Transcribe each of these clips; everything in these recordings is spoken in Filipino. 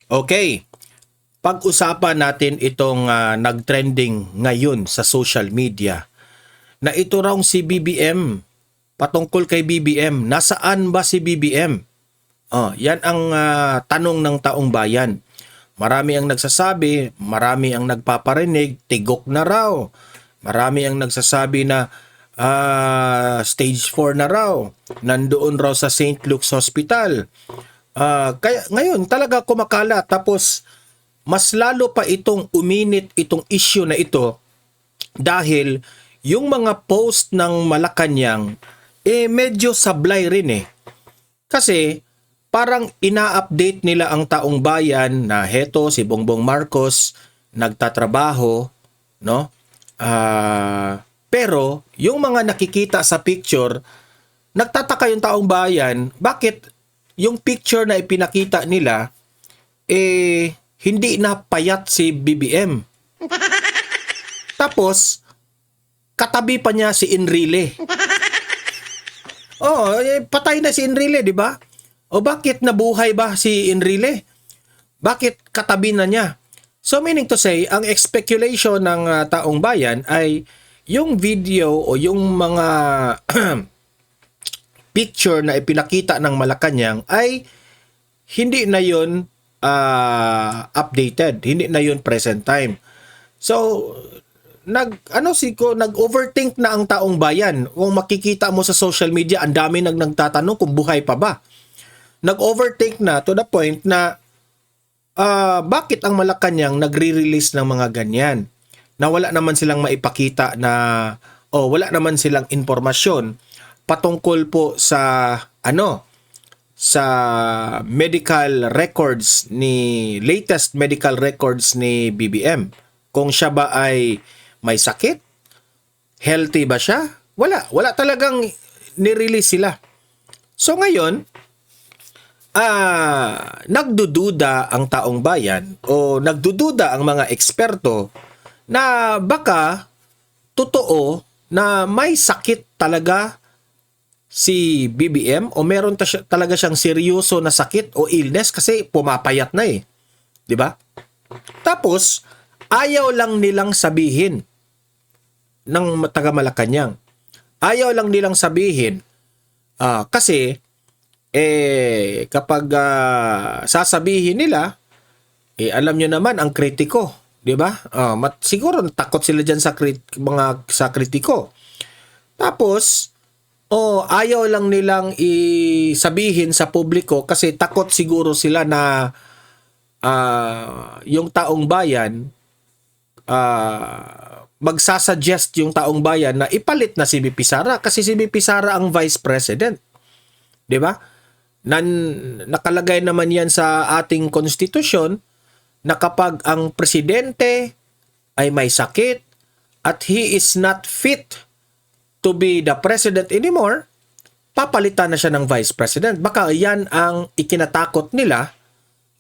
Okay, pag-usapan natin itong nag-trending ngayon sa social media na ito raw si BBM. Patungkol kay BBM, nasaan ba si BBM? Yan ang tanong ng taong bayan. Marami ang nagsasabi, marami ang nagpaparinig, tigok na raw. Marami ang nagsasabi na stage 4 na raw. Nandoon raw sa St. Luke's Hospital. Kaya ngayon talaga kumakala, tapos mas lalo pa itong uminit itong issue na ito dahil yung mga post ng Malacanang medyo sablay rin eh. Kasi parang ina-update nila ang taong bayan na heto si Bongbong Marcos nagtatrabaho, no? Pero yung mga nakikita sa picture, nagtataka yung taong bayan, bakit yung picture na ipinakita nila hindi na payat si BBM. Tapos katabi pa niya si Enrile. Patay na si Enrile, di ba? O bakit nabuhay ba si Enrile? Bakit katabi na niya? So meaning to say, ang speculation ng taong bayan ay yung video o yung mga picture na ipinakita ng Malacanang ay hindi na yun updated, hindi na yun present time. So nag-overthink na ang taong bayan. Kung makikita mo sa social media, ang dami nagtatanong kung buhay pa ba. Nag-overthink na to the point na bakit ang Malacanang nagre-release ng mga ganyan? Na wala naman silang maipakita na wala naman silang impormasyon patungkol po sa sa medical records latest medical records ni BBM. Kung siya ba ay may sakit? Healthy ba siya? Wala talagang nirelease sila. So ngayon, nagdududa ang taong bayan o nagdududa ang mga eksperto na baka totoo na may sakit talaga si BBM o meron talaga siyang seryoso na sakit o illness kasi pumapayat na eh. 'Di ba? Tapos ayaw lang nilang sabihin ng taga Malacanang. Ayaw lang nilang sabihin kasi kapag sasabihin nila, alam nyo naman ang kritiko, 'di ba? Siguro takot sila diyan sa kritiko. Tapos ayaw lang nilang isabihin sa publiko kasi takot siguro sila na yung taong bayan magsasuggest yung taong bayan na ipalit na si BP Sara kasi si BP Sara ang vice president. 'Di ba? Nakalagay naman yan sa ating konstitusyon na kapag ang presidente ay may sakit at he is not fit to be the president anymore, papalitan na siya ng vice president. Baka yan ang ikinatakot nila,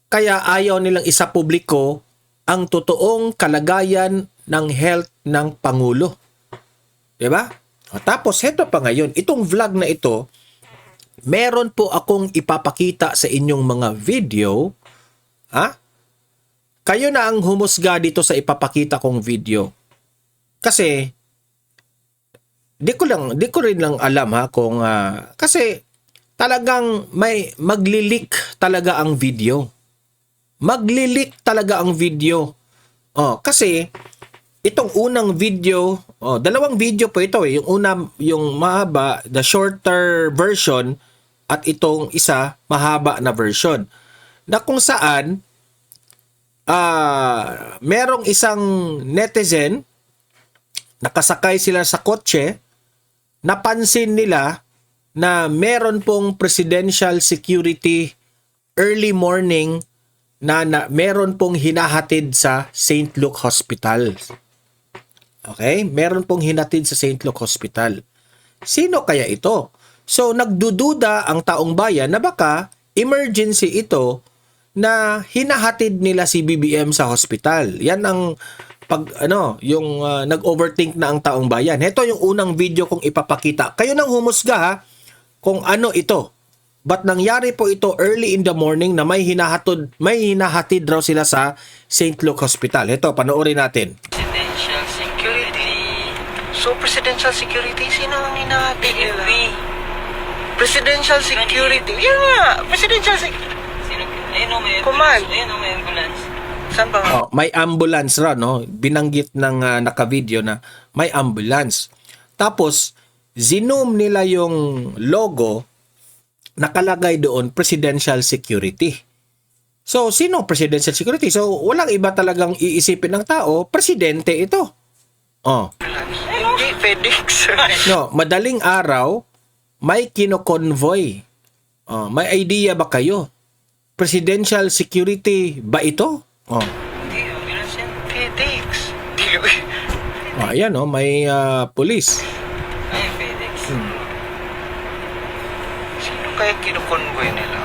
kaya ayaw nilang isapubliko ang totoong kalagayan ng health ng Pangulo. Diba? Tapos, heto pa ngayon, itong vlog na ito, meron po akong ipapakita sa inyong mga video. Kayo na ang humusga dito sa ipapakita kong video. Kasi, di ko rin lang alam kung kasi talagang may maglilik talaga ang video. Maglilik talaga ang video. Kasi itong unang video, dalawang video po ito eh. Yung una, yung mahaba, the shorter version, at itong isa, mahaba na version. Na kung saan, merong isang netizen, nakasakay sila sa kotse, napansin nila na meron pong presidential security early morning na meron pong hinahatid sa St. Luke Hospital. Okay? Meron pong hinatid sa St. Luke Hospital. Sino kaya ito? So, nagdududa ang taong bayan na baka emergency ito na hinahatid nila si BBM sa hospital. Yan ang nag-overthink na ang taong bayan. Ito yung unang video kong ipapakita. Kayo nang humusga kung ano ito. But nangyari po ito early in the morning na may hinahatid raw sila sa St. Luke Hospital. Ito, panoorin natin. Presidential security. So, presidential security, sino ang hinahatid nila? PNP. Presidential security. Yan nga, presidential security. Sino? Ayun o, may Command. ambulance. Ayun o, may ambulance. Saan ba? Oh, may ambulance raw, no? Binanggit ng naka-video na may ambulance. Tapos, zinom nila yung logo, nakalagay doon, Presidential Security. So, sino Presidential Security? So, walang iba talagang iisipin ng tao, presidente ito. Oh. Hindi, FedEx. No, madaling araw, may kino-convoy. Oh, may idea ba kayo? Presidential Security ba ito? Oh. Hindi, ambulance yan. FedEx. Oh, ayan, oh, may police. Ay, FedEx. Sino kaya kinukonvoy nila?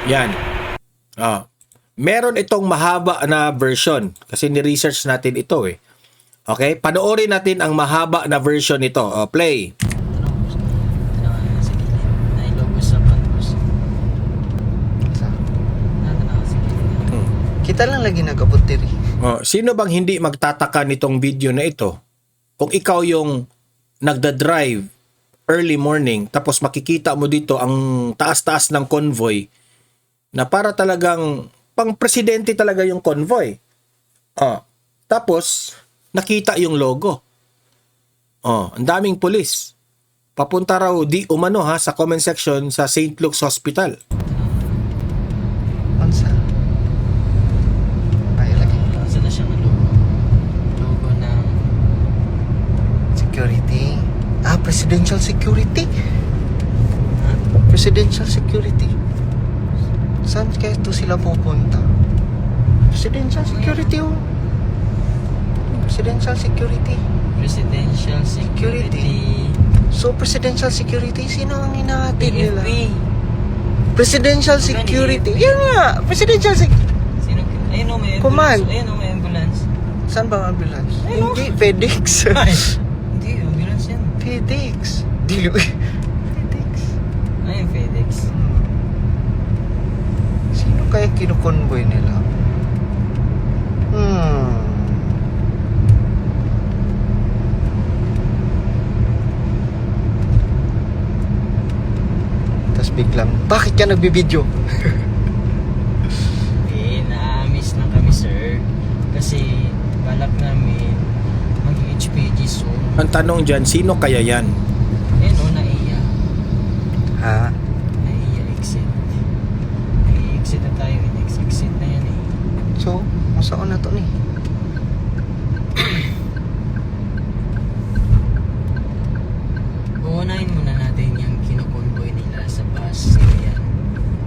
Yan. Oh. Meron itong mahaba na version kasi ni-research natin ito eh. Okay? Panoorin natin ang mahaba na version nito. Oh, play. Kita lang lagi nagabutiri. Oh, sino bang hindi magtataka nitong video na ito? Kung ikaw yung nagda-drive early morning tapos makikita mo dito ang taas-taas ng convoy na para talagang pang presidente talaga yung convoy. Oh, tapos nakita yung logo. Oh, ang daming pulis. Papunta raw di umano ha sa comment section sa St. Luke's Hospital. Ansa? Ay, lagi. Saan na siya ng logo? Logo ng... Security. Ah, presidential security. Presidential security. Saan kaya ito sila pupunta? Presidential security, oh. Presidential security. Presidential security. So, presidential security, sino ang hinahatid nila? PNP. Presidential security. Yan nga, presidential security. Sino? Ayun o, may ambulance. Command. Ayun o, may ambulance. Saan ba ang ambulance? Ayun, oh. Hindi, FedEx. Ay, hindi, ambulance yan. FedEx. Dilo. FedEx. Ay, FedEx. Sino kaya kinukonvoy nila? Tapos biglang, bakit ka nagbibideo? Eh, na-miss lang kami, sir. Kasi, balak namin mag-HPG soon. Ang tanong dyan, sino kaya yan? Ayun o, naiya. Ha? Naiya exit. Nai-exit na tayo. Next exit na yan eh. So, masaon na to ni? Uunahin muna natin yung kinukonvoy nila sa bus. Sino yan?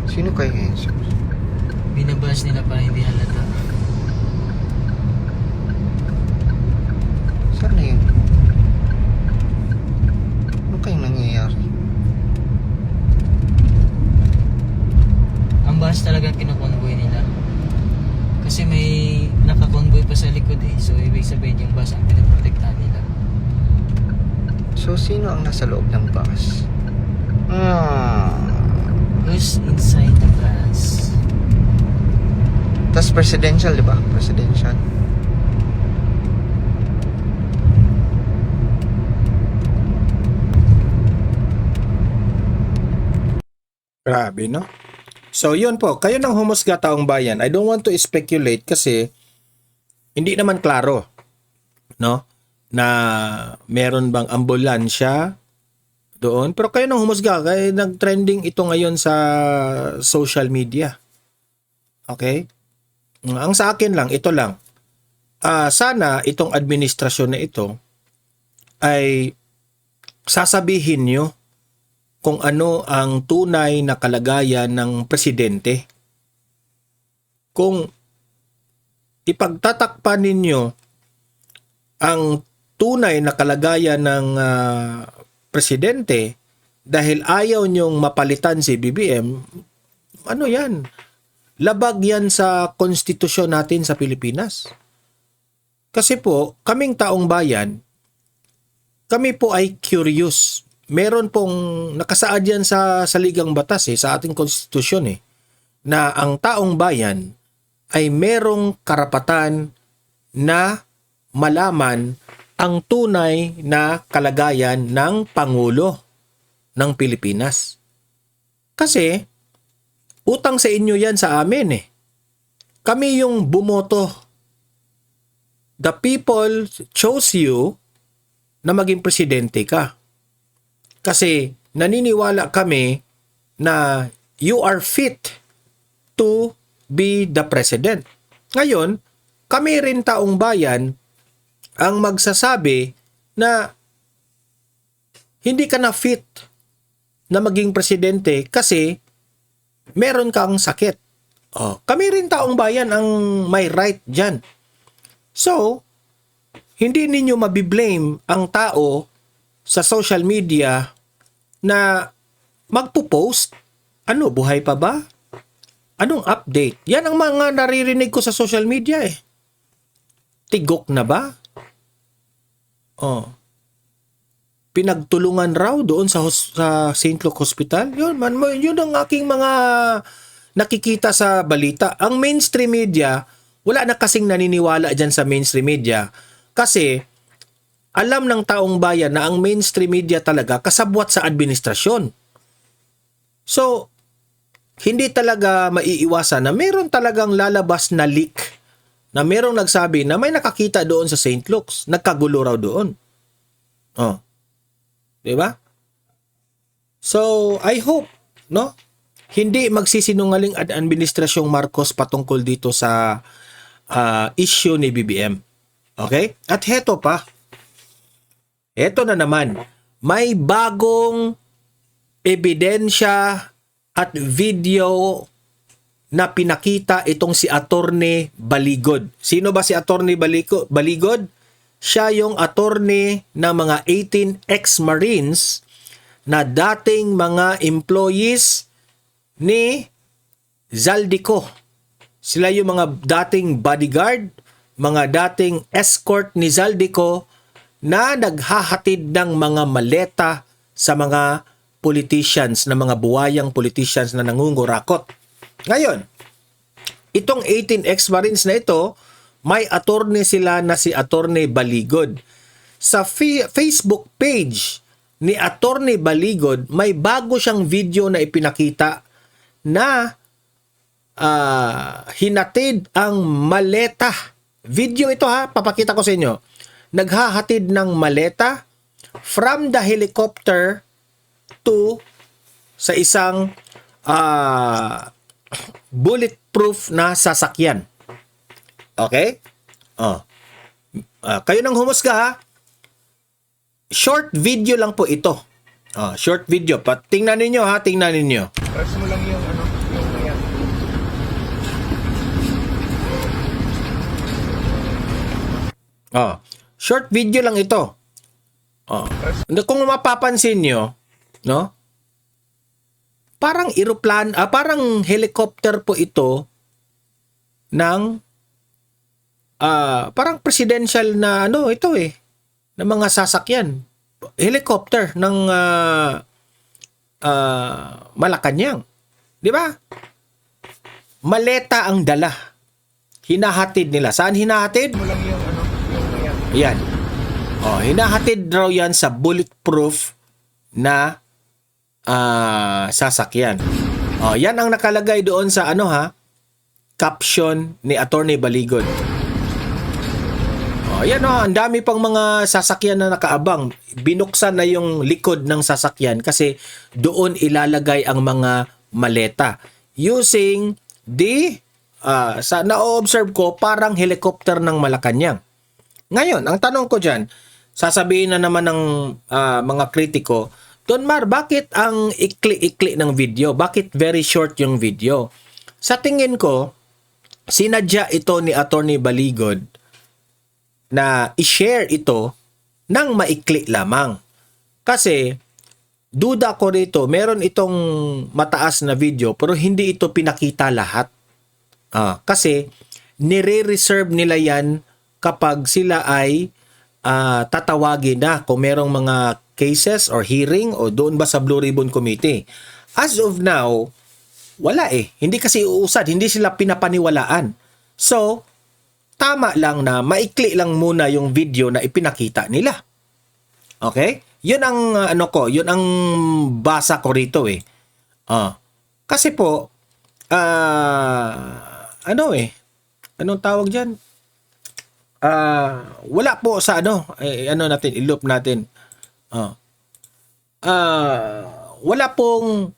Sino kaya yan? Binabas nila para hindi halata. Saan na yun? Ano kayong nangyayari? Ang bus talaga kinukonvoy nila. Kasi may nakakonvoy pa sa likod eh. So, ibig sabihin yung bus ang pinaprotektahan nila. So, sino ang nasa loob ng bus? Who's inside the bus? Tas presidential, di ba? Presidential. Grabe, no? So, yun po. Kayo ng humusga, taong bayan. I don't want to speculate kasi hindi naman klaro, no? Na meron bang ambulansya doon. Pero kayo ng humusga. Kaya nag-trending ito ngayon sa social media. Okay? Ang sa akin lang, ito lang. Sana itong administrasyon na ito ay sasabihin nyo kung ano ang tunay na kalagayan ng presidente. Kung ipagtatakpan ninyo ang tunay na kalagayan ng presidente dahil ayaw nyong mapalitan si BBM, ano yan? Labag yan sa konstitusyon natin sa Pilipinas. Kasi po, kaming taong bayan, kami po ay curious. Meron pong nakasaad yan sa saligang batas sa ating konstitusyon na ang taong bayan ay merong karapatan na malaman ang tunay na kalagayan ng Pangulo ng Pilipinas. Kasi utang sa inyo yan sa amin Kami yung bumoto. The people chose you na maging presidente ka. Kasi naniniwala kami na you are fit to be the president. Ngayon, kami rin taong bayan ang magsasabi na hindi ka na fit na maging presidente kasi meron kang sakit. Kami rin taong bayan ang may right dyan. So, hindi ninyo mabiblame ang tao sa social media na magpo-post. Ano, buhay pa ba? Anong update? Yan ang mga naririnig ko sa social media Tigok na ba? Pinagtulungan raw doon sa St. Luke Hospital. Yun ang aking mga nakikita sa balita. Ang mainstream media, wala na kasing naniniwala dyan sa mainstream media kasi alam ng taong bayan na ang mainstream media talaga kasabwat sa administrasyon. So, hindi talaga maiiwasan na meron talagang lalabas na leak na merong nagsabi na may nakakita doon sa St. Luke's. Nagkagulo raw doon. Diba? So, I hope, hindi magsisinungaling ang Administrasyong Marcos patungkol dito sa issue ni BBM. Okay? At heto pa. Heto na naman. May bagong ebidensya at video na pinakita itong si Attorney Baligod. Sino ba si Attorney Baligod? Siya yung attorney ng mga 18 ex-Marines na dating mga employees ni Zaldico. Sila yung mga dating bodyguard, mga dating escort ni Zaldico na naghahatid ng mga maleta sa mga politicians, na mga buwayang politicians na nangungurakot. Ngayon, itong 18 ex-Marines na ito, may attorney sila na si Attorney Baligod. Sa Facebook page ni Attorney Baligod, may bago siyang video na ipinakita na hinatid ang maleta. Video ito papakita ko sa inyo. Naghahatid ng maleta from the helicopter to sa isang bulletproof na sasakyan. Okay? Kayo nang humusga Short video lang po ito. Short video. Tingnan ninyo tingnan ninyo. Press mo lang yung yung ayan. Short video lang ito. Kung mapapansin nyo, parang parang helicopter po ito ng parang presidential na na mga sasakyan. Helicopter ng Malacanang. Di ba? Maleta ang dala. Hinahatid nila. Saan hinahatid? Mo lang yung ayan. Yan. Hinahatid raw yan sa bulletproof na sasakyan. Yan ang nakalagay doon sa caption ni Attorney Baligod. Yan ang dami pang mga sasakyan na nakaabang. Binuksan na yung likod ng sasakyan kasi doon ilalagay ang mga maleta. Using the, sa na-observe ko, parang helicopter ng Malacanang. Ngayon, ang tanong ko dyan, sasabihin na naman ng mga kritiko, Don Mar, bakit ang ikli-ikli ng video? Bakit very short yung video? Sa tingin ko, sinadya ito ni Attorney Baligod na i-share ito ng maikli lamang. Kasi, duda ko rito, meron itong mataas na video pero hindi ito pinakita lahat. Kasi, nire-reserve nila yan kapag sila ay tatawagin na kung merong mga cases or hearing o doon ba sa Blue Ribbon Committee. As of now, wala eh. Hindi kasi uusad, hindi sila pinapaniwalaan. So, tama lang na maikli lang muna yung video na ipinakita nila. Okay? Yun ang yun ang basa ko rito eh. Kasi po anong tawag diyan? Wala po sa natin, i-loop natin. Wala pong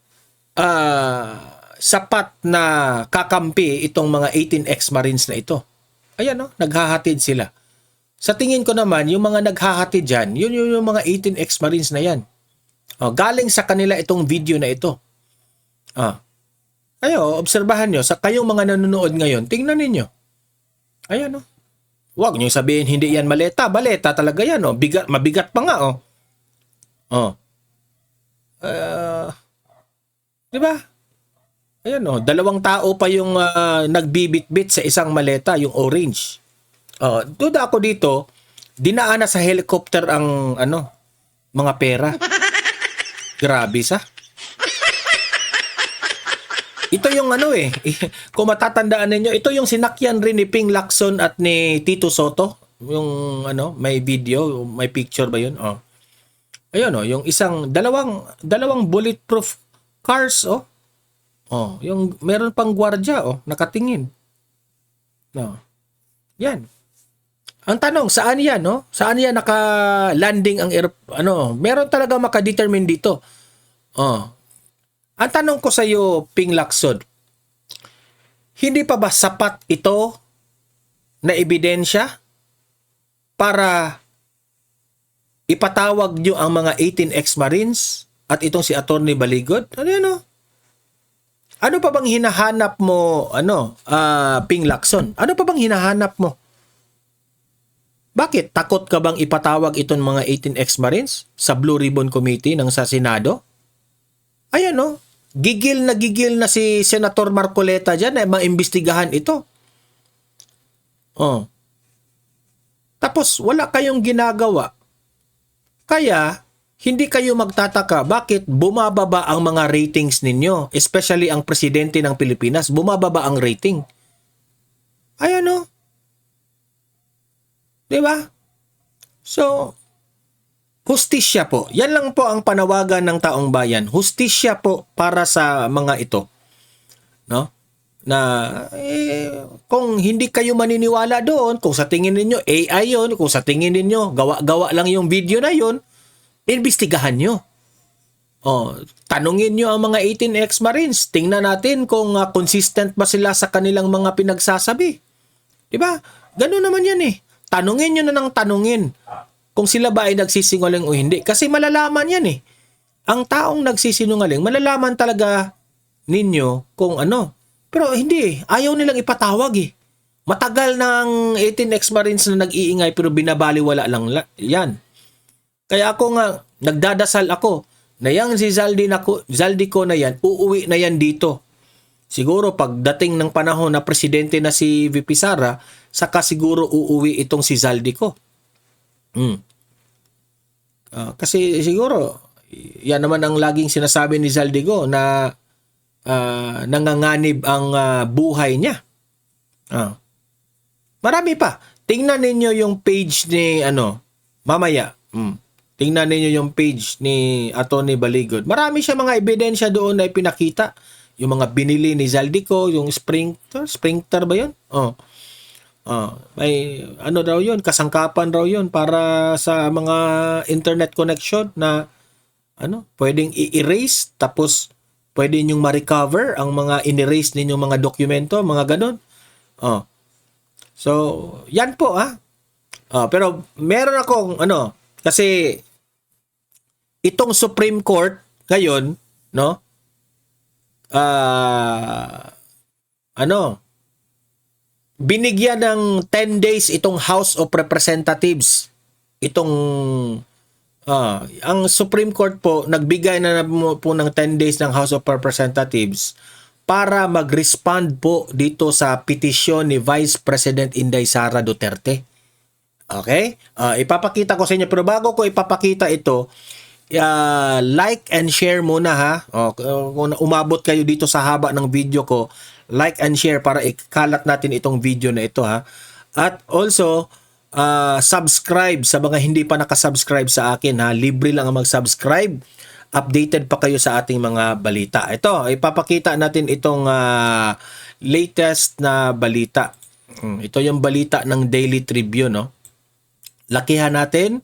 sapat na kakampi itong mga 18 ex-Marines na ito. Ayan naghahatid sila. Sa tingin ko naman, yung mga naghahatid dyan, yun yung mga 18 ex-Marines na yan. Galing sa kanila itong video na ito. Kayo, obserbahan nyo, sa kayong mga nanonood ngayon, tingnan ninyo. Ayan Huwag nyo sabihin, hindi yan maleta. Baleta talaga yan mabigat pa nga diba? Ayan dalawang tao pa yung nagbibitbit sa isang maleta, yung orange. Duda ako dito, dinaan na sa helicopter ang mga pera. Grabe sa. Ito yung kung matatandaan ninyo, ito yung sinakyan rin ni Ping Lacson at ni Tito Soto. Yung may video, may picture ba yun? Ayun yung dalawang bulletproof cars yung meron pang gwardiya nakatingin. Yan. Ang tanong, saan yan, Saan yan naka-landing ang meron talaga makadetermine dito. Ang tanong ko sa iyo, Ping Lacson, hindi pa ba sapat ito na ebidensya para ipatawag nyo ang mga 18 ex-Marines at itong si Attorney Baligod? Ano pa bang hinahanap mo, Ping Lacson? Ano pa bang hinahanap mo? Bakit? Takot ka bang ipatawag itong mga 18 ex-Marines sa Blue Ribbon Committee ng sa Senado? Ayan gigil na si Senator Marcoleta dyan na maimbestigahan ito. Tapos wala kayong ginagawa. Kaya hindi kayo magtataka bakit bumababa ang mga ratings ninyo, especially ang presidente ng Pilipinas, bumababa ang rating. Ayan diba? So, hustisya po. Yan lang po ang panawagan ng taong bayan. Hustisya po para sa mga ito. Na kung hindi kayo maniniwala doon, kung sa tingin ninyo AI yun, kung sa tingin ninyo gawa-gawa lang yung video na yun, imbestigahan nyo. Tanungin nyo ang mga 18 ex-Marines. Tingnan natin kung consistent ba sila sa kanilang mga pinagsasabi. Diba? Ganun naman yan Tanungin nyo na ng tanungin kung sila ba ay nagsisinungaling o hindi. Kasi malalaman yan Ang taong nagsisinungaling, malalaman talaga ninyo kung Pero hindi ayaw nilang ipatawag Matagal ng 18 ex-Marines na nag-iingay pero binabaliwala lang yan. Kaya ako nga, nagdadasal ako na yang si Zaldico na yan, uuwi na yan dito. Siguro pagdating ng panahon na presidente na si VP Sara, saka siguro uuwi itong si Zaldico. Kasi siguro, yan naman ang laging sinasabi ni Zaldico na nanganganib ang buhay niya. Marami pa. Tingnan ninyo yung page ni mamaya. Tingnan ninyo yung page ni Attorney Baligod. Marami siya mga ebidensya doon na ipinakita. Yung mga binili ni Zaldico, yung Sprinter ba yun? May raw yun, kasangkapan raw yun para sa mga internet connection na pwedeng i-erase tapos pwede nyong ma-recover ang mga in-erase ninyong mga dokumento, mga ganun. So, yan po pero meron akong kasi itong Supreme Court ngayon, binigyan ng 10 days itong House of Representatives. Ang Supreme Court po, nagbigay na po ng 10 days ng House of Representatives para mag-respond po dito sa petisyon ni Vice President Inday Sara Duterte. Okay? Ipapakita ko sa inyo. Pero bago ko ipapakita ito, like and share muna ha. Kung umabot kayo dito sa haba ng video ko, like and share para ikalat natin itong video na ito ha. At also, subscribe sa mga hindi pa nakasubscribe sa akin ha. Libre lang ang mag-subscribe. Updated pa kayo sa ating mga balita. Ito, ipapakita natin itong latest na balita. Ito yung balita ng Daily Tribune, no? Lakihan natin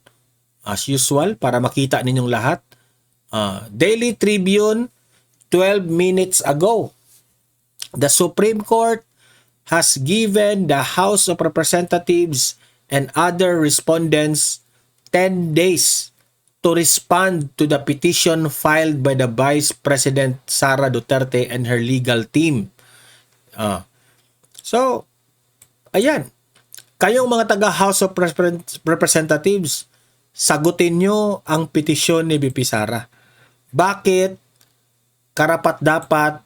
as usual para makita ninyong lahat. Daily Tribune 12 minutes ago. The Supreme Court has given the House of Representatives and other respondents 10 days to respond to the petition filed by the Vice President Sara Duterte and her legal team. So, ayan. Kayong mga taga House of Representatives, sagutin nyo ang petisyon ni BP Sara. Bakit karapat-dapat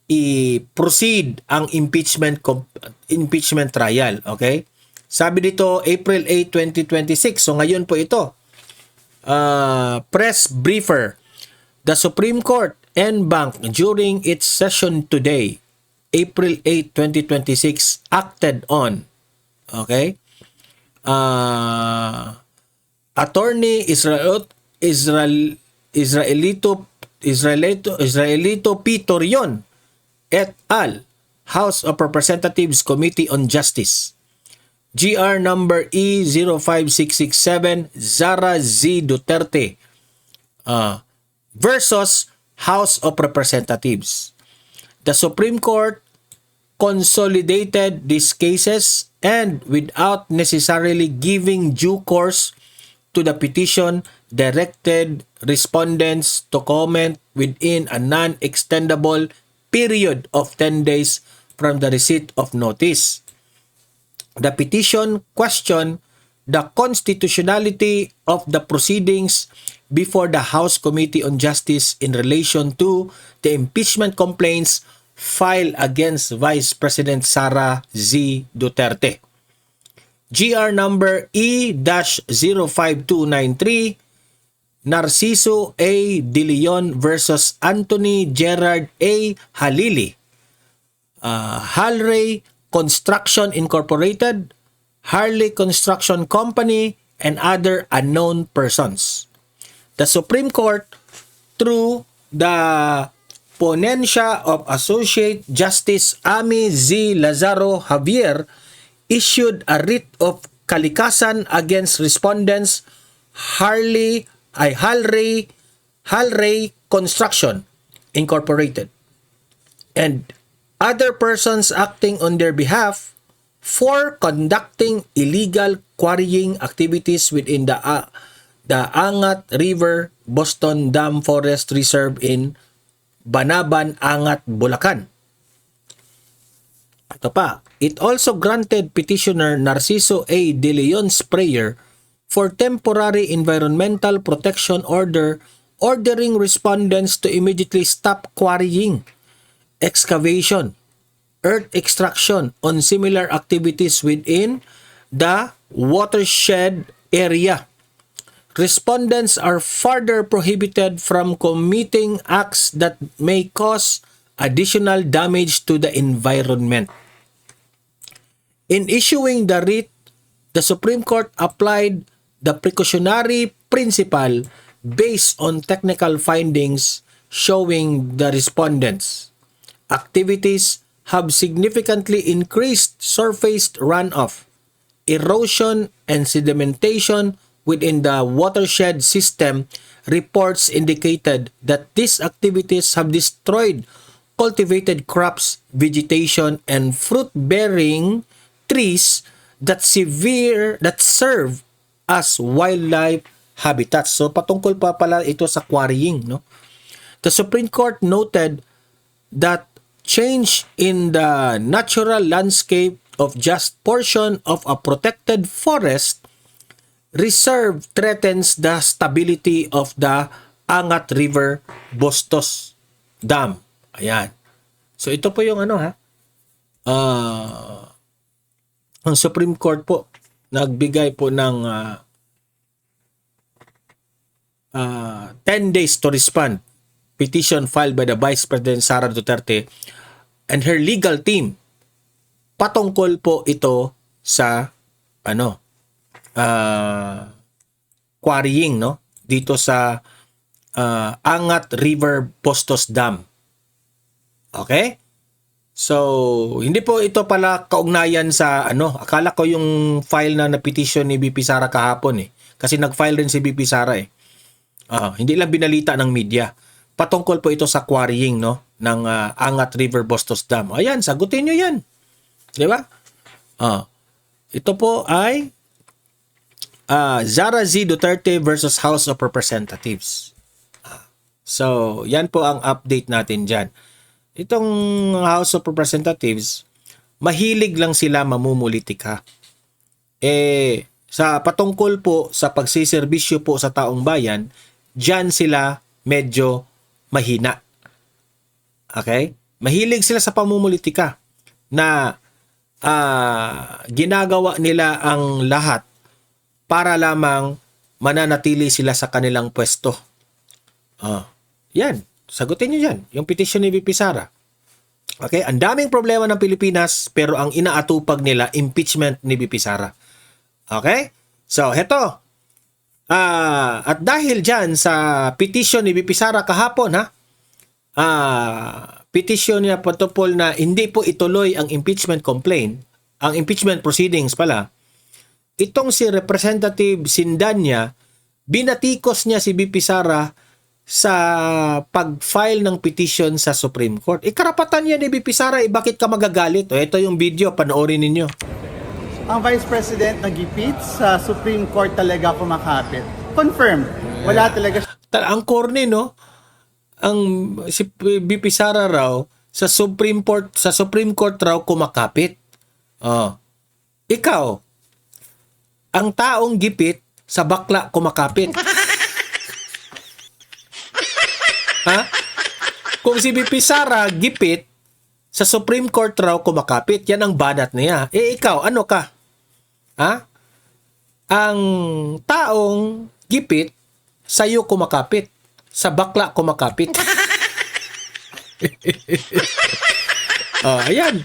i-proceed ang impeachment trial, okay? Sabi dito April 8, 2026. So ngayon po ito. Press briefer. The Supreme Court en banc during its session today, April 8, 2026, acted on, okay? Attorney Israelito Pitorion et al. House of Representatives Committee on Justice. GR number E05667 Zara Z. Duterte versus House of Representatives. The Supreme Court consolidated these cases and without necessarily giving due course to the petition, directed respondents to comment within a non-extendable period of 10 days from the receipt of notice. The petition questioned the constitutionality of the proceedings before the House Committee on Justice in relation to the impeachment complaints filed against Vice President Sara Z. Duterte. GR number E-05293 Narciso A. De Leon versus Anthony Gerard A. Halili. Halray Construction Incorporated, Harley Construction Company, and other unknown persons. The Supreme Court, through the ponencia of Associate Justice Ami Z. Lazaro Javier, issued a writ of kalikasan against respondents Halray Construction Incorporated and other persons acting on their behalf for conducting illegal quarrying activities within the Angat River Boston Dam Forest Reserve in Banaban, Angat, Bulacan. Ito pa. It also granted petitioner Narciso A. De Leon's prayer for temporary environmental protection order ordering respondents to immediately stop quarrying, excavation, earth extraction on similar activities within the watershed area. Respondents are further prohibited from committing acts that may cause additional damage to the environment. In issuing the writ, the Supreme Court applied the precautionary principle based on technical findings showing the respondents' activities have significantly increased surface runoff, erosion, and sedimentation within the watershed system. Reports indicated that these activities have destroyed cultivated crops, vegetation, and fruit-bearing trees that serve as wildlife habitats. So patungkol pa pala ito sa quarrying, no? The Supreme Court noted that change in the natural landscape of just portion of a protected forest reserve threatens the stability of the Angat River Bostos Dam. Ayan. So ito po yung ano ha. Ang Supreme Court po nagbigay po ng 10 days to respond. Petition filed by the Vice President Sara Duterte and her legal team. Patungkol po ito sa quarrying, no? Dito sa Angat River Postos Dam. Okay? So, hindi po ito pala kaugnayan sa akala ko yung file na petition ni BP Sara kahapon eh. Kasi nag-file rin si BP Sara eh. Hindi lang binalita ng media. Patungkol po ito sa quarrying, no, ng Angat River Postos Dam. Ayan, sagutin nyo yan. Di ba? Ito po ay Sara Z. Duterte versus House of Representatives. So, yan po ang update natin dyan. Itong House of Representatives, mahilig lang sila mamumulitika. Sa patungkol po sa pagsiservisyo po sa taong bayan, dyan sila medyo mahina. Okay? Mahilig sila sa pamumulitika na ginagawa nila ang lahat para lamang mananatili sila sa kanilang pwesto. Yan. Sagutin nyo yan. Yung petition ni VP Sara. Okay? Ang daming problema ng Pilipinas pero ang inaatupag nila, impeachment ni VP Sara. Okay? So, heto. At dahil dyan sa petition ni VP Sara kahapon, petition niya patupol na hindi po ituloy ang impeachment complaint, ang impeachment proceedings pala, itong si Representative Sindanya, binatikos niya si VP Sara sa pag-file ng petition sa Supreme Court. Karapatan niya ni VP Sara, bakit ka magagalit? Ito yung video, panoorin ninyo. Ang Vice President nagipit sa Supreme Court talaga kumakapit. Confirmed. Wala talaga Ang corny, no? Si VP Sara raw sa Supreme Court raw kumakapit. Ikaw, ang taong gipit sa bakla kumakapit. Kung si VP Sara gipit sa Supreme Court raw kumakapit, yan ang banat niya. Ikaw, ano ka? Ang taong gipit sa'yo kumakapit, sa bakla kumakapit. Ayan.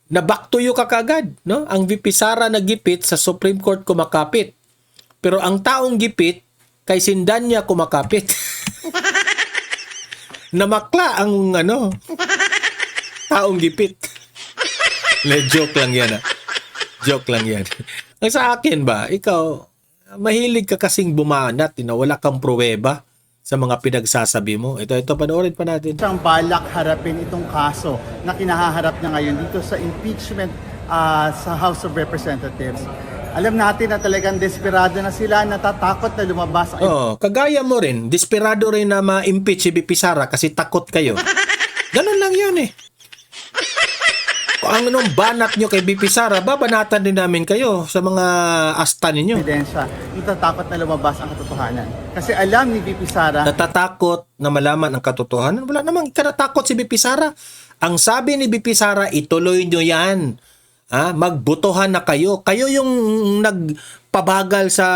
Na back to you ka kagad, no? Ang VP Sara nagipit sa Supreme Court kumakapit. Pero ang taong gipit kay Sindanya kumakapit. Namakla ang taong gipit. Joke lang yan. Joke lang yan. Ang sa akin ba, ikaw, mahilig ka kasing bumanat, wala kang pruweba sa mga pinagsasabi mo. Ito, panoorin pa natin. siyang balak harapin itong kaso na kinahaharap niya ngayon dito sa impeachment sa House of Representatives. Alam natin na talagang desperado na sila, natatakot na lumabas. Kagaya mo rin, desperado rin na ma-impeach si VP Sara kasi takot kayo. Ganun lang yun eh. Kung anong banat nyo kay VP Sara, babanatan din namin kayo sa mga asta ninyo. Ebidensya, natatakot na lumabas ang katotohanan. Kasi alam ni VP Sara, Natatakot na malaman ang katotohanan. Wala namang kanatakot si VP Sara. Ang sabi ni VP Sara, ituloy nyo yan. Magbotohan na kayo. Kayo yung nagpabagal sa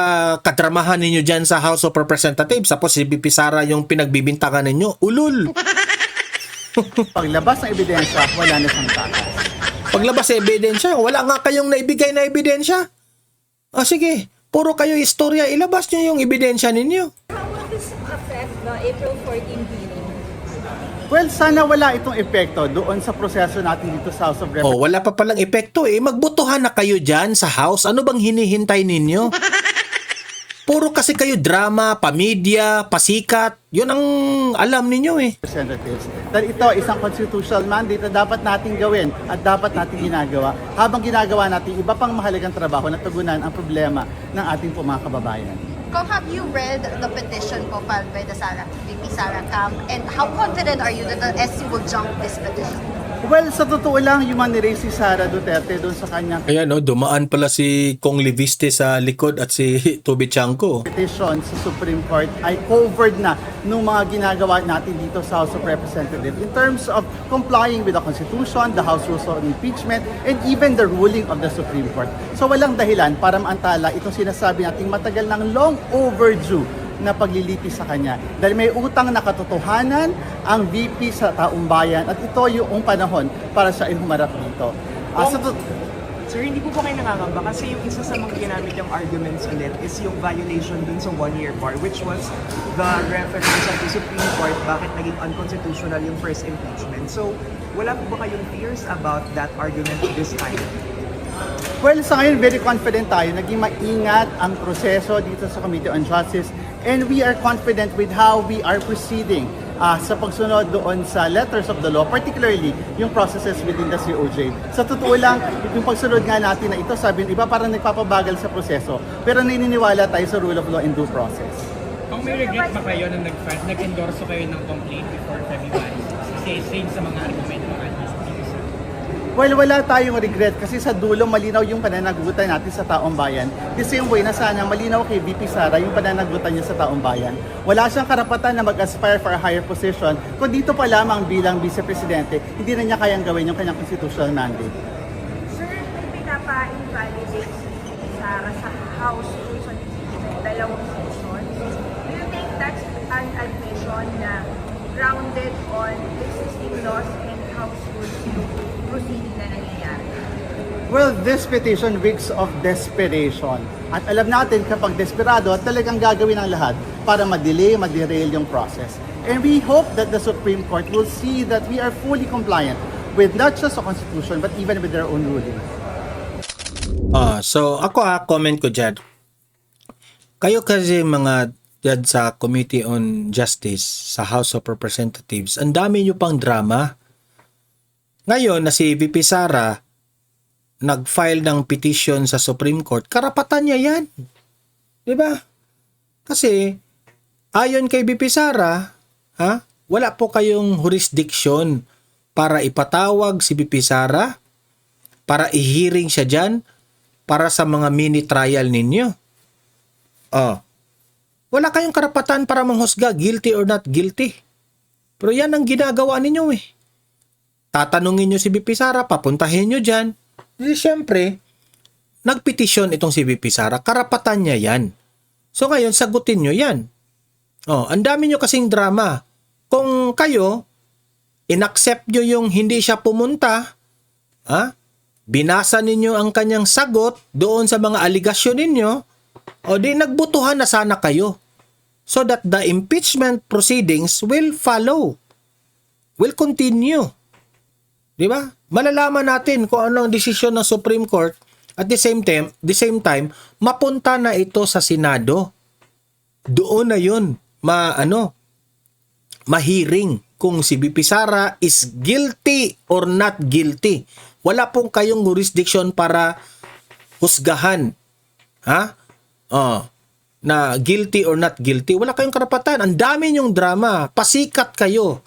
kadramahan ninyo dyan sa House of Representatives. Tapos si VP Sara yung pinagbibintangan ninyo. Ulul! paglabas ng ebidensya, wala na siyang takas. Paglabas sa ebidensya, wala nga kayong naibigay na ebidensya. Sige, puro kayo istorya, ilabas nyo yung ebidensya ninyo. How will this affect the April 14 hearing? Well, sana wala itong epekto doon sa proseso natin dito sa House of Representatives. Wala pa palang epekto eh. Magbotohan na kayo dyan sa House. Ano bang hinihintay ninyo? Puro kasi kayo drama, pamedya, pasikat. Yun ang alam ninyo eh. Representatives. Dahil ito isang constitutional mandate na dapat natin gawin at dapat natin ginagawa. Habang ginagawa natin iba pang mahalagang trabaho na tugunan ang problema ng ating mga kababayan. Kung have you read the petition po filed by the VP Sara camp, and how confident are you that the SC will jump this petition? Well, sa totoo lang, human race si Sara Duterte doon sa kanyang Ayan, no, dumaan pala si Kong Liviste sa likod at si Toby Chanko. petition sa Supreme Court ay covered na nung mga ginagawa natin dito sa House of Representatives in terms of complying with the Constitution, the House Rules on Impeachment, and even the ruling of the Supreme Court. So walang dahilan para maantala itong sinasabi nating matagal ng long overdue na paglilitis sa kanya. Dahil may utang na katotohanan ang VP sa taong bayan at ito yung panahon para siya ay humarap dito. Sir, hindi po kayo nangangamba kasi yung isa sa mga ginamit yung arguments ulit is yung violation dun sa one-year bar, which was the reference of the Supreme Court bakit naging unconstitutional yung first impeachment. So, wala po ba kayong fears about that argument this time? Well, sa ngayon, very confident tayo. Naging maingat ang proseso dito sa Committee on Justice and we are confident with how we are proceeding sa pagsunod doon sa letters of the law, particularly yung processes within the COJ. Sa totoo lang, yung pagsunod nga natin na ito, sabi ng iba parang nagpapabagal sa proseso, pero naniniwala tayo sa rule of law and due process. Kung may regret ba kayo nung nag-endorso kayo ng complaint before February? Kasi same sa mga argumento ng Well, wala tayong regret kasi sa dulo malinaw yung pananagutan natin sa taong bayan. The same way na sana malinaw kay VP Sara yung pananagutan niya sa taong bayan. Wala siyang karapatan na mag-aspire for a higher position kung dito pa lamang bilang vice-presidente, hindi na niya kayang gawin yung kanyang constitutional mandate. Sir, may pinapa-invalidate si Sara sa House Rules on Impeachment, dalawang session. Do you think that's an admission na grounded on existing laws and House rules yung proceeding na nangyayari? Well, this petition reeks of desperation. At alam natin kapag desperado, talagang gagawin ang lahat para ma-delay, ma-derail yung process. And we hope that the Supreme Court will see that we are fully compliant with not just the Constitution but even with their own ruling. So ako comment ko dyan. Kayo kasi mga dyan sa Committee on Justice sa House of Representatives, ang dami nyo pang drama. Ngayon na si VP Sara nag-file ng petition sa Supreme Court, karapatan niya yan. Diba? Kasi ayon kay VP Sara, wala po kayong jurisdiction para ipatawag si VP Sara, para i-hearing siya dyan, para sa mga mini trial ninyo. Wala kayong karapatan para manghusga, guilty or not guilty. Pero yan ang ginagawa ninyo eh. Tatanungin nyo si VP Sara, papuntahin nyo dyan. Di syempre, nagpetisyon itong si VP Sara, karapatan niya yan. So ngayon, sagutin nyo yan. Ang dami nyo kasing drama. Kung kayo, inaccept nyo yung hindi siya pumunta, binasa ninyo ang kanyang sagot doon sa mga aligasyon ninyo, o di nagbutuhan na sana kayo. So that the impeachment proceedings will follow. Will continue. Di ba? Malalaman natin kung ano ang desisyon ng Supreme Court at the same time mapunta na ito sa Senado. Doon na yun ma-hearing kung si VP Sara is guilty or not guilty. Wala pong kayong jurisdiction para husgahan. Na guilty or not guilty. Wala kayong karapatan. Ang dami nyong drama. Pasikat kayo.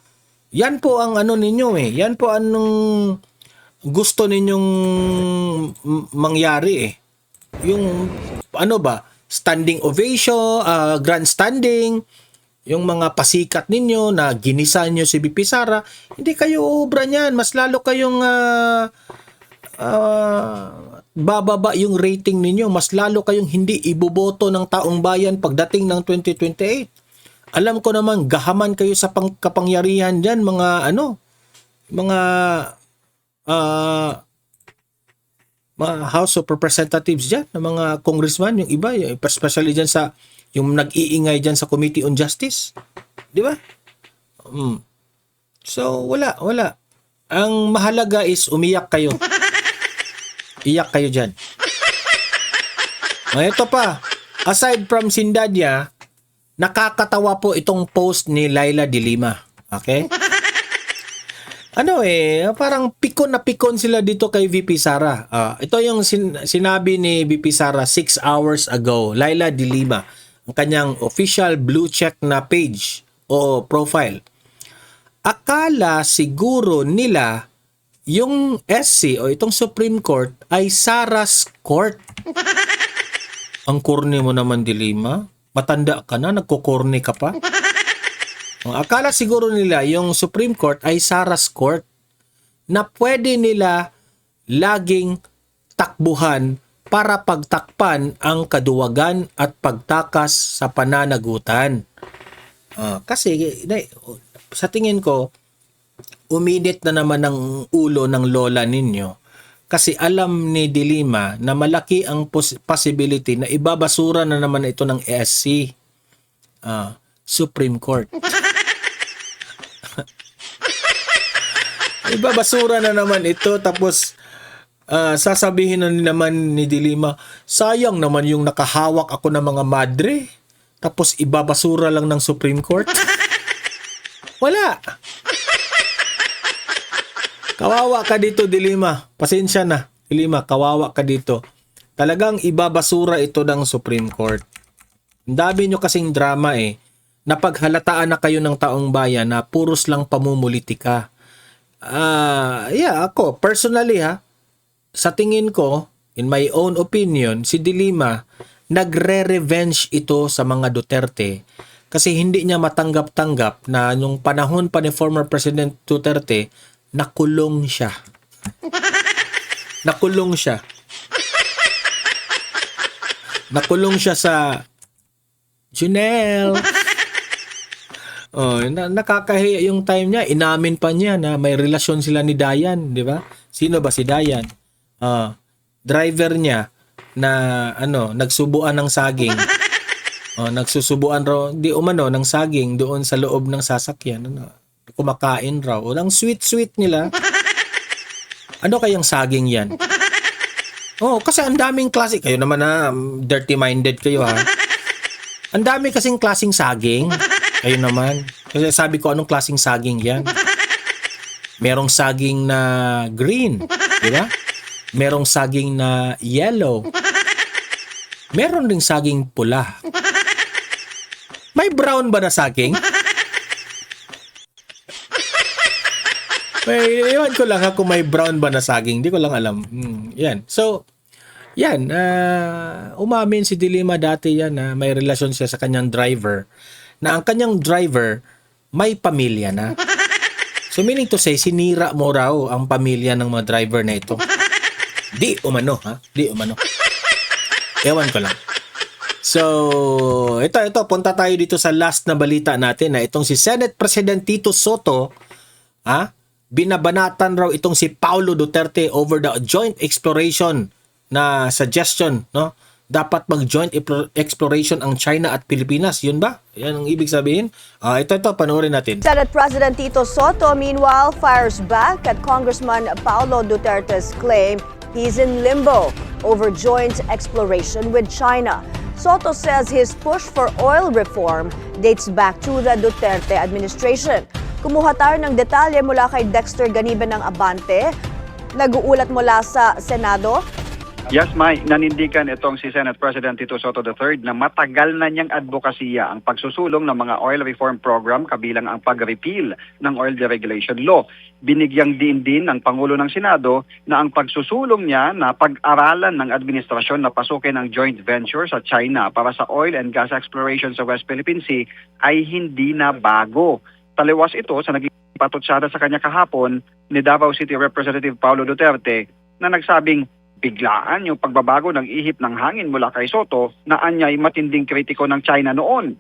Yan po ang ninyo eh. Yan po anong gusto ninyong mangyari eh. Yung standing ovation, grandstanding, yung mga pasikat ninyo na ginisa nyo si VP Sara, hindi kayo uubra niyan. Mas lalo kayong bababa yung rating ninyo. Mas lalo kayong hindi iboboto ng taong bayan pagdating ng 2028. Alam ko naman, gahaman kayo sa kapangyarihan dyan, mga House of Representatives dyan, mga congressman, yung iba, especially dyan sa, yung nag-iingay dyan sa Committee on Justice. Di ba? So, wala. Ang mahalaga is umiyak kayo. Iyak kayo dyan. Ito pa, aside from Sindadya, nakakatawa po itong post ni Laila de Lima. Okay? Parang pikon na pikon sila dito kay VP Sara. Ito yung sinabi ni VP Sara 6 hours ago. Laila de Lima, ang kanyang official blue check na page o profile. Akala siguro nila yung SC o itong Supreme Court ay Sarah's Court. Ang corny mo naman, Dilima. Matanda ka na, nagkukorny ka pa. Ang akala siguro nila yung Supreme Court ay Sarah's Court na pwede nila laging takbuhan para pagtakpan ang kaduwagan at pagtakas sa pananagutan. Kasi sa tingin ko, uminit na naman ang ulo ng lola ninyo kasi alam ni Dilima na malaki ang possibility na ibabasura na naman ito ng SC, Supreme Court. Ibabasura na naman ito tapos sasabihin na naman ni Dilima, sayang naman yung nakahawak ako ng mga madre tapos ibabasura lang ng Supreme Court. Wala. Kawawa ka dito, Dilima. Pasensya na, Dilima, kawawa ka dito. Talagang ibabasura ito ng Supreme Court. Ang dami nyo kasing drama Napaghalataan na kayo ng taong bayan na puros lang pamumulitika. Ako, personally sa tingin ko, in my own opinion, si Dilima, nagre-revenge ito sa mga Duterte kasi hindi niya matanggap-tanggap na yung panahon pa ni former President Duterte, nakulong siya. Nakulong siya. Nakulong siya sa Junel. Nakakahiya yung time niya. Inamin pa niya na may relasyon sila ni Dayan, di ba? Sino ba si Dayan? Driver niya na nagsubuan ng saging. Nagsusubuan raw ng saging doon sa loob ng sasakyan. Kumakain raw. Ang sweet nila. Ano kayang saging yan? Kasi ang daming klase. Kayo naman dirty-minded kayo Ang dami kasing klaseng saging. Kayo naman. Kasi sabi ko, anong klaseng saging yan? Merong saging na green. Di ba? Merong saging na yellow. Meron ding saging pula. May brown ba na saging? Iwan ko lang kung may brown ba na saging. Hindi ko lang alam. Yan. So, yan. Umamin si Dilima dati yan na may relasyon siya sa kanyang driver. Na ang kanyang driver may pamilya na. So, meaning to say, sinira mo raw ang pamilya ng mga driver na ito. Di umano. Di umano. Ewan ko lang. So, ito. Punta tayo dito sa last na balita natin na itong si Senate President Tito Soto, binabanatan raw itong si Paulo Duterte over the joint exploration na suggestion, no? Dapat mag-joint exploration ang China at Pilipinas. Yun ba? Yan ang ibig sabihin? Ito, panoorin natin. Senate President Tito Soto, meanwhile, fires back at Congressman Paulo Duterte's claim he's in limbo over joint exploration with China. Soto says his push for oil reform dates back to the Duterte administration. Kumuha tayo ng detalye mula kay Dexter Ganiban ng Abante. Nag-uulat mula sa Senado. Yes, May, nanindigan itong si Senate President Tito Soto III na matagal na niyang advokasya ang pagsusulong ng mga oil reform program kabilang ang pag-repeal ng oil deregulation law. Binigyang diin din ng Pangulo ng Senado na ang pagsusulong niya na pag-aralan ng administrasyon na pasukin ang joint venture sa China para sa oil and gas exploration sa West Philippine Sea ay hindi na bago. Taliwas ito sa naging patutsada sa kanya kahapon ni Davao City Representative Paulo Duterte na nagsabing biglaan yung pagbabago ng ihip ng hangin mula kay Soto na anyay matinding kritiko ng China noon.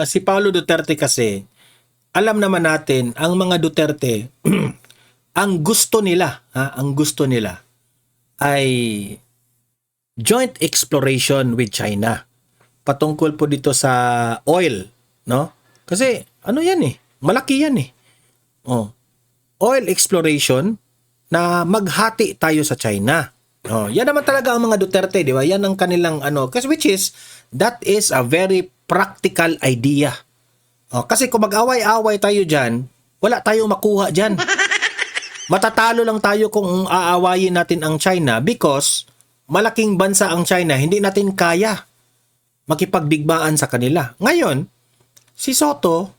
Si Paulo Duterte kasi, alam naman natin, ang mga Duterte, ang gusto nila ay joint exploration with China. Patungkol po dito sa oil, no? Kasi malaki yan oil exploration na maghati tayo sa China. Yan naman talaga ang mga Duterte, di ba? Yan ang kanilang that is a very practical idea. Kasi kung mag-away-away tayo dyan, wala tayong makuha dyan. Matatalo lang tayo kung aawayin natin ang China because malaking bansa ang China, hindi natin kaya makipagdigmaan sa kanila. Ngayon, si Soto,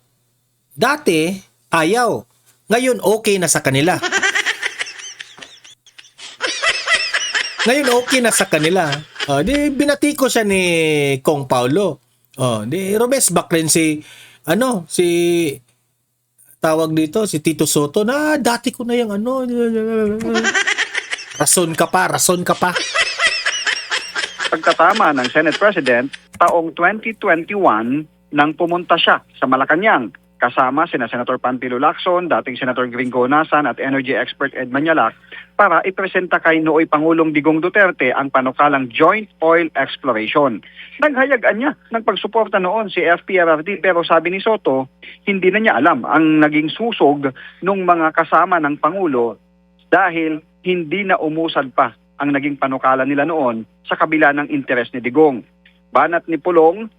dati ayaw. Ngayon okay na sa kanila. Ngayon okay na sa kanila. Di binati ko siya ni Kong Paulo. Di rumesbak rin si tawag dito, si Tito Soto na dati ko na yung rason ka pa. Pagtatama ng Senate President, taong 2021 nang pumunta siya sa Malacanang kasama sina Senator Panfilo Lacson, dating Senator Gringo Nasan at energy expert Ed Manialac para ipresenta kay nooy Pangulong Digong Duterte ang panukalang joint oil exploration. Naghayagan niya ng pagsuporta noon si FPRRD pero sabi ni Soto, hindi na niya alam ang naging susog ng mga kasama ng Pangulo dahil hindi na umusad pa ang naging panukala nila noon sa kabila ng interes ni Digong. Banat ni Pulong,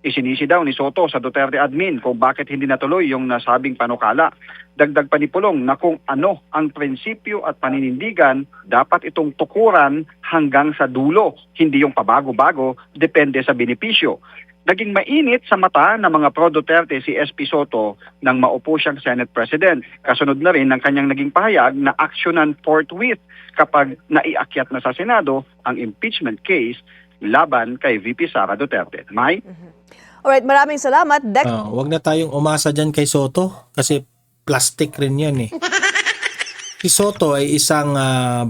isinisi daw ni Soto sa Duterte admin kung bakit hindi natuloy yung nasabing panukala. Dagdag pa ni Pulong na kung ano ang prinsipyo at paninindigan, dapat itong tukuran hanggang sa dulo, hindi yung pabago-bago, depende sa benepisyo. Naging mainit sa mata ng mga pro-Duterte si SP Soto nang maupo siyang Senate President. Kasunod na rin ng kanyang naging pahayag na aksyonan forthwith kapag naiakyat na sa Senado ang impeachment case laban kay VP Sara Duterte. May? Alright, maraming salamat. Wag na tayong umasa dyan kay Soto kasi plastic rin yan eh. Si Soto ay isang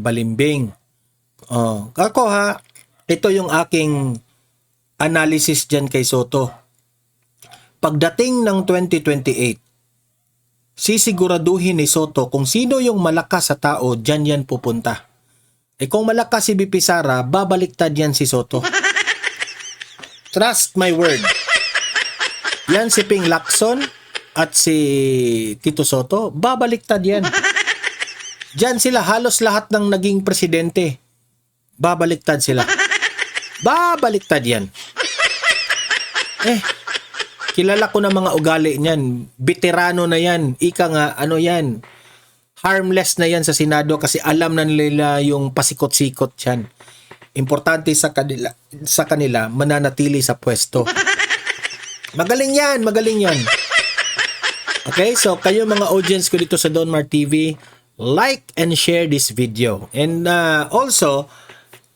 balimbing. Ako ito yung aking analysis dyan kay Soto. Pagdating ng 2028, sisiguraduhin ni Soto kung sino yung malakas sa tao, dyan yan pupunta. Kung malakas si VP Sara, babaliktad yan si Soto. Trust my word. Yan si Ping Lacson at si Tito Soto, babaliktad yan. Diyan sila, halos lahat ng naging presidente, babaliktad sila. Babaliktad yan. Kilala ko na mga ugali niyan. Veterano na yan. Ika nga, yan. Harmless na yan sa Senado kasi alam na nila yung pasikot-sikot yan. Importante sa kanila mananatili sa pwesto. Magaling yan. Okay, so kayo mga audience ko dito sa Don Mar TV, like and share this video. And also,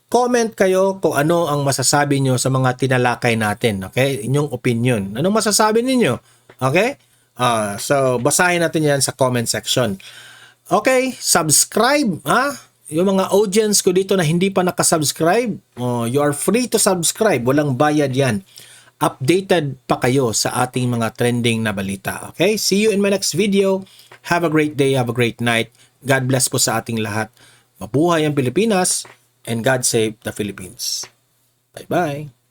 comment kayo kung ano ang masasabi nyo sa mga tinalakay natin. Okay, inyong opinion. Anong masasabi ninyo? Okay? So, basahin natin yan sa comment section. Okay, subscribe. Yung mga audience ko dito na hindi pa nakasubscribe, you are free to subscribe. Walang bayad yan. Updated pa kayo sa ating mga trending na balita. Okay? See you in my next video. Have a great day. Have a great night. God bless po sa ating lahat. Mabuhay ang Pilipinas and God save the Philippines. Bye-bye.